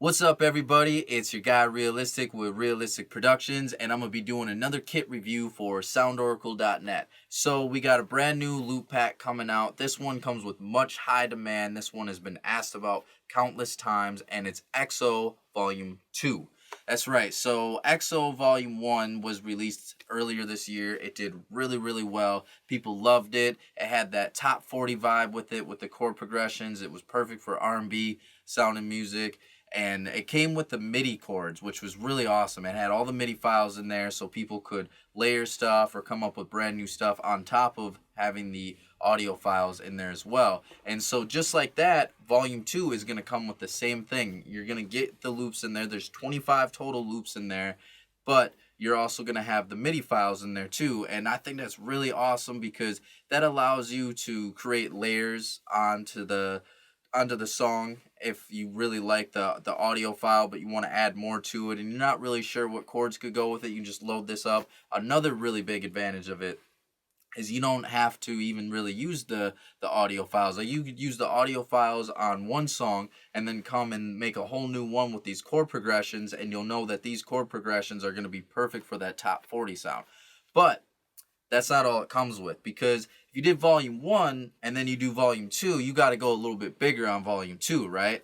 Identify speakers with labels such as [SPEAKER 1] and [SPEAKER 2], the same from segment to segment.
[SPEAKER 1] What's up, everybody? It's your guy Realistic with Realistic Productions, and I'm going to be doing another kit review for SoundOracle.net. So we got a brand new loop pack coming out. This one comes with much high demand. This one has been asked about countless times, and it's XO Volume 2. That's right. So XO Volume 1 was released earlier this year. It did really, really well. People loved it. It had that top 40 vibe with it, with the chord progressions. It was perfect for R&B sounding music. And it came with the Midi Chords, which was really awesome. It had all the MIDI files in there so people could layer stuff or come up with brand new stuff on top of having the audio files in there as well. And so just like that, Volume 2 is going to come with the same thing. You're going to get the loops in there. There's 25 total loops in there, but you're also going to have the MIDI files in there too. And I think that's really awesome because that allows you to create layers onto the song if you really like the audio file but you want to add more to it and you're not really sure what chords could go with it. You can just load this up. Another really big advantage of it is you don't have to even really use the audio files. Like, you could use the audio files on one song and then come and make a whole new one with these chord progressions, and you'll know that these chord progressions are going to be perfect for that top 40 sound. But that's not all it comes with, because if you did Volume 1 and then you do Volume 2, you got to go a little bit bigger on Volume 2, right?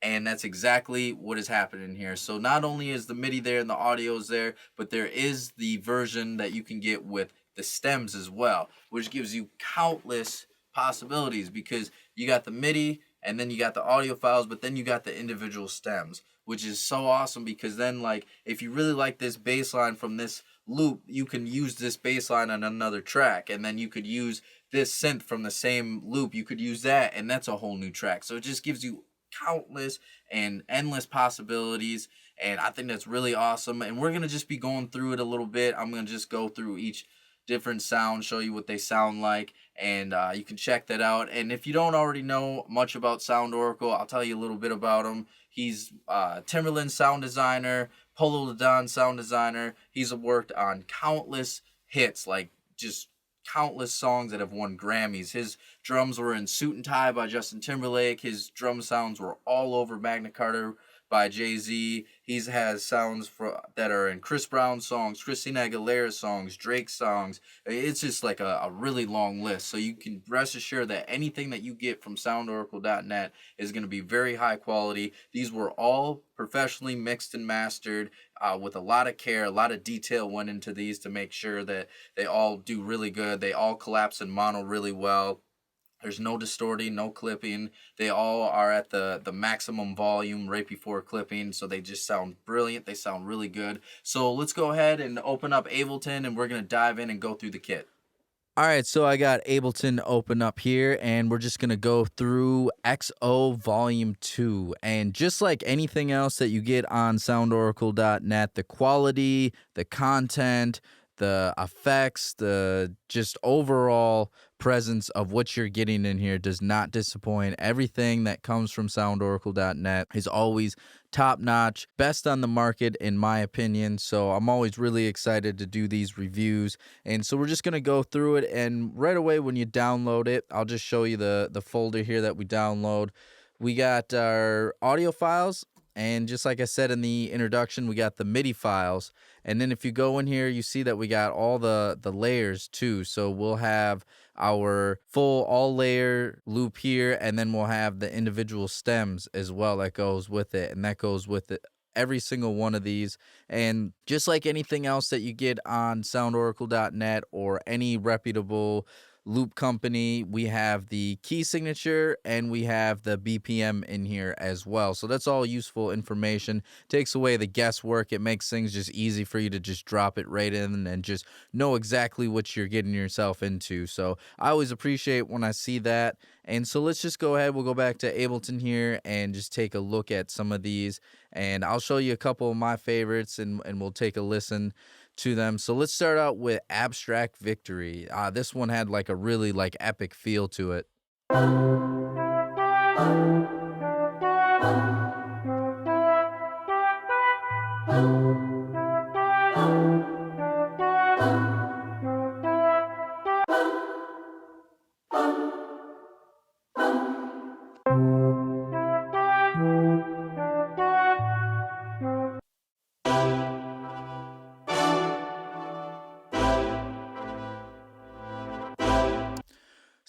[SPEAKER 1] And that's exactly what is happening here. So not only is the MIDI there and the audio is there, but there is the version that you can get with the stems as well, which gives you countless possibilities, because you got the MIDI and then you got the audio files, but then you got the individual stems, which is so awesome, because then, like, if you really like this bass line from this loop, you can use this bass line on another track, and then you could use this synth from the same loop, you could use that, and that's a whole new track. So it just gives you countless and endless possibilities, and I think that's really awesome. And we're going to just be going through it a little bit. I'm going to just go through each different sound, show you what they sound like, and you can check that out. And if you don't already know much about SoundOracle, I'll tell you a little bit about him. He's Timberland sound designer, Polo the Don sound designer. He's worked on countless hits, like just countless songs that have won Grammys. His drums were in Suit and Tie by Justin Timberlake. His drum sounds were all over Magna Carta by Jay-Z. He has sounds that are in Chris Brown songs, Christina Aguilera songs, Drake songs. It's just like a really long list. So you can rest assured that anything that you get from SoundOracle.net is going to be very high quality. These were all professionally mixed and mastered with a lot of care. A lot of detail went into these to make sure that they all do really good. They all collapse in mono really well. There's no distorting, no clipping. They all are at the maximum volume right before clipping, so they just sound brilliant. They sound really good. So let's go ahead and open up Ableton, and we're going to dive in and go through the kit. All right, so I got Ableton open up here, and we're just going to go through XO Volume 2. And just like anything else that you get on SoundOracle.net, the quality, the content, the effects, the just overall presence of what you're getting in here does not disappoint. Everything that comes from SoundOracle.net is always top-notch, best on the market in my opinion. So I'm always really excited to do these reviews. And so we're just going to go through it, and right away when you download it, I'll just show you the folder here that we download. We got our audio files, and just like I said in the introduction, we got the MIDI files. And then if you go in here, you see that we got all the layers too. So we'll have our full all layer loop here, and then we'll have the individual stems as well that goes with it, and that goes with it every single one of these. And just like anything else that you get on SoundOracle.net or any reputable loop company, we have the key signature and we have the BPM in here as well. So that's all useful information. Takes away the guesswork. It makes things just easy for you to just drop it right in and just know exactly what you're getting yourself into. So I always appreciate when I see that. And so let's just go ahead. We'll go back to Ableton here and just take a look at some of these. And I'll show you a couple of my favorites, and we'll take a listen to them. So let's start out with Abstract Victory. This one had like a really like epic feel to it.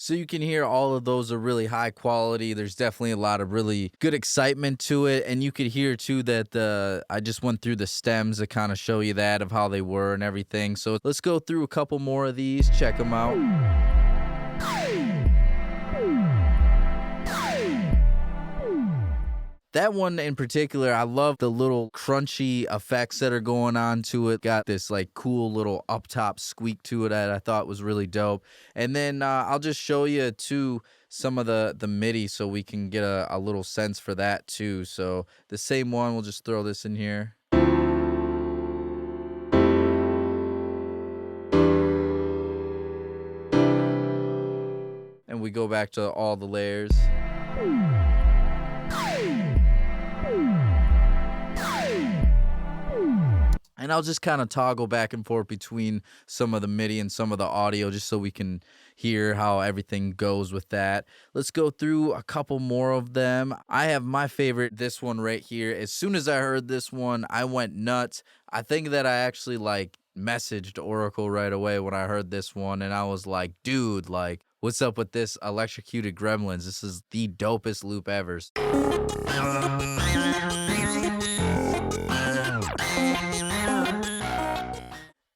[SPEAKER 1] So you can hear all of those are really high quality. There's definitely a lot of really good excitement to it. And you could hear too that I just went through the stems to kind of show you that of how they were and everything. So let's go through a couple more of these, check them out. That one in particular, I love the little crunchy effects that are going on to it. Got this like cool little up top squeak to it that I thought was really dope. And then I'll just show you too some of the MIDI so we can get a little sense for that too. So the same one, we'll just throw this in here. And we go back to all the layers. And I'll just kind of toggle back and forth between some of the MIDI and some of the audio just so we can hear how everything goes with that. Let's go through a couple more of them. I have my favorite, this one right here. As soon as I heard this one, I went nuts. I think that I actually like messaged Oracle right away when I heard this one, and I was like, dude, like, what's up with this electrocuted gremlins? This is the dopest loop ever.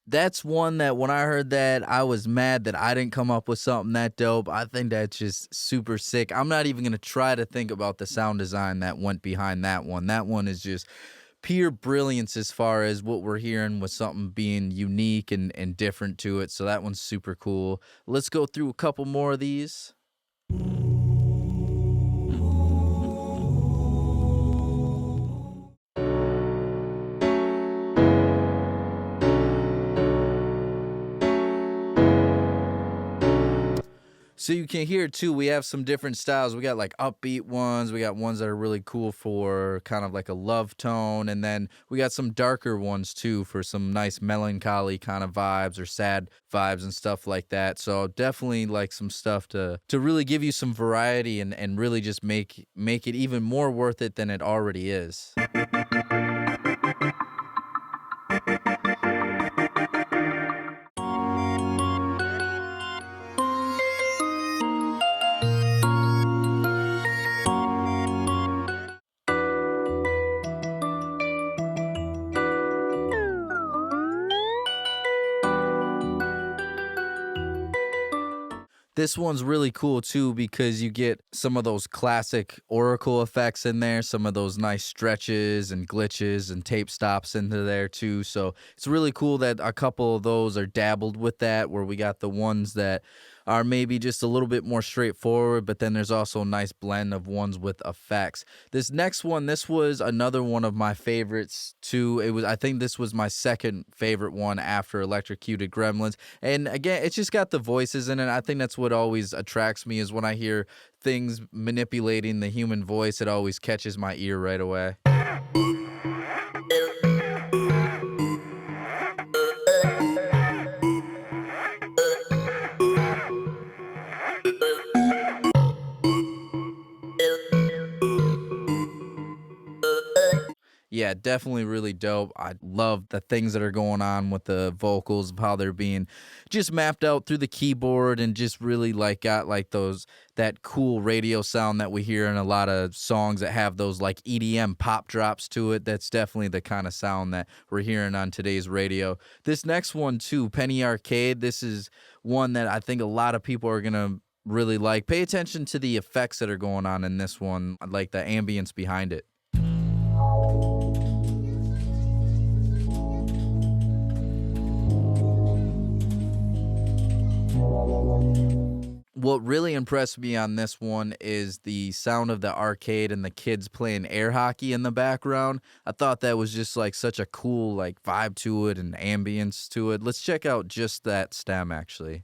[SPEAKER 1] That's one that when I heard that, I was mad that I didn't come up with something that dope. I think that's just super sick. I'm not even going to try to think about the sound design that went behind that one. That one is just pure brilliance as far as what we're hearing with something being unique and different to it. So that one's super cool. Let's go through a couple more of these. So you can hear too, we have some different styles. We got like upbeat ones. We got ones that are really cool for kind of like a love tone. And then we got some darker ones too for some nice melancholy kind of vibes or sad vibes and stuff like that. So definitely like some stuff to really give you some variety and really just make it even more worth it than it already is. This one's really cool too because you get some of those classic Oracle effects in there, some of those nice stretches and glitches and tape stops into there too. So it's really cool that a couple of those are dabbled with that, where we got the ones that are maybe just a little bit more straightforward, but then there's also a nice blend of ones with effects. This next one, this was another one of my favorites too. I think this was my second favorite one after Electrocuted Gremlins. And again, it's just got the voices in it. I think that's what always attracts me, is when I hear things manipulating the human voice, it always catches my ear right away. Yeah, definitely really dope. I love the things that are going on with the vocals, of how they're being just mapped out through the keyboard, and just really like got like that cool radio sound that we hear in a lot of songs that have those like EDM pop drops to it. That's definitely the kind of sound that we're hearing on today's radio. This next one too, Penny Arcade, this is one that I think a lot of people are going to really like. Pay attention to the effects that are going on in this one, like the ambience behind it. What really impressed me on this one is the sound of the arcade and the kids playing air hockey in the background. I thought that was just like such a cool like vibe to it and ambience to it. Let's check out just that stem actually.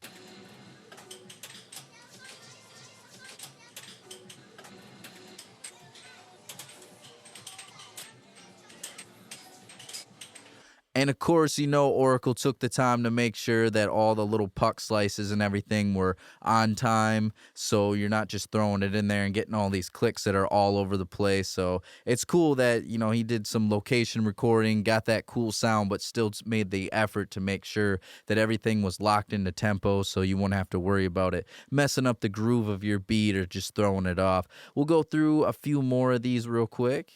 [SPEAKER 1] And of course, you know, Oracle took the time to make sure that all the little puck slices and everything were on time. So you're not just throwing it in there and getting all these clicks that are all over the place. So it's cool that, you know, he did some location recording, got that cool sound, but still made the effort to make sure that everything was locked into tempo so you won't have to worry about it messing up the groove of your beat or just throwing it off. We'll go through a few more of these real quick.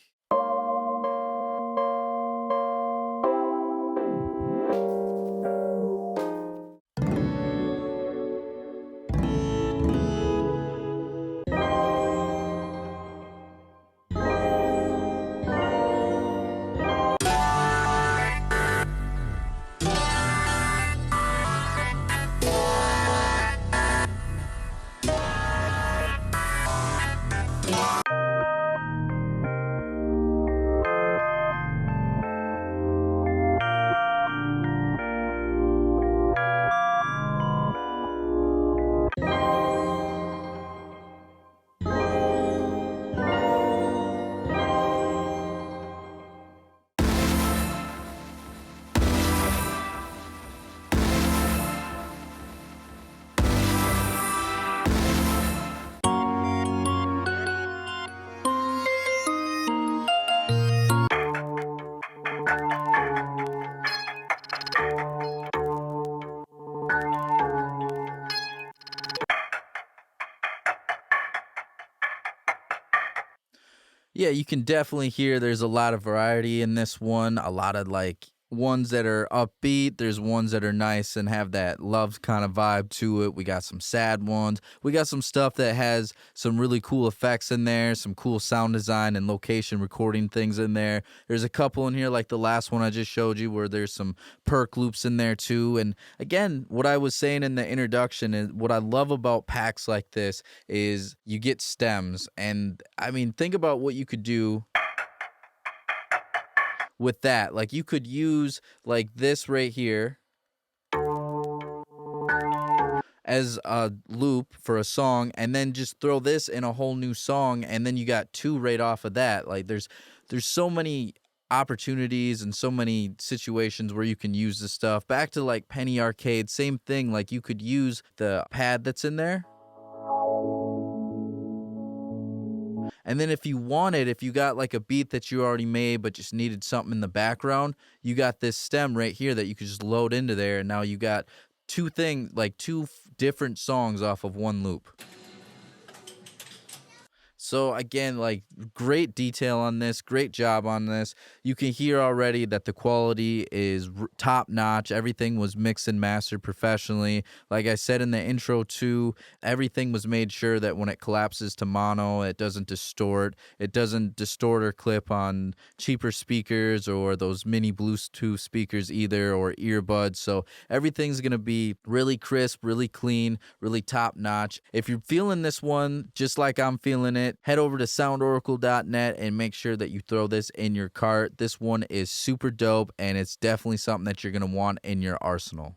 [SPEAKER 1] Yeah, you can definitely hear there's a lot of variety in this one. A lot of like ones that are upbeat. There's ones that are nice and have that love kind of vibe to it. We got some sad ones. We got some stuff that has some really cool effects in there, some cool sound design and location recording things in there. There's a couple in here like the last one I just showed you where there's some perk loops in there too. And again, what I was saying in the introduction is what I love about packs like this is you get stems. And I mean, think about what you could do with that. Like you could use like this right here as a loop for a song and then just throw this in a whole new song and then you got two right off of that. Like there's so many opportunities and so many situations where you can use this stuff. Back to like Penny Arcade, same thing. Like you could use the pad that's in there. And then if you wanted, if you got like a beat that you already made but just needed something in the background, you got this stem right here that you could just load into there. And now you got two things, like two different songs off of one loop. So again, like great detail on this, great job on this. You can hear already that the quality is top notch. Everything was mixed and mastered professionally. Like I said in the intro too, everything was made sure that when it collapses to mono, it doesn't distort. It doesn't distort or clip on cheaper speakers or those mini Bluetooth speakers either, or earbuds. So everything's going to be really crisp, really clean, really top notch. If you're feeling this one just like I'm feeling it, head over to SoundOracle.net and make sure that you throw this in your cart. This one is super dope, and it's definitely something that you're going to want in your arsenal.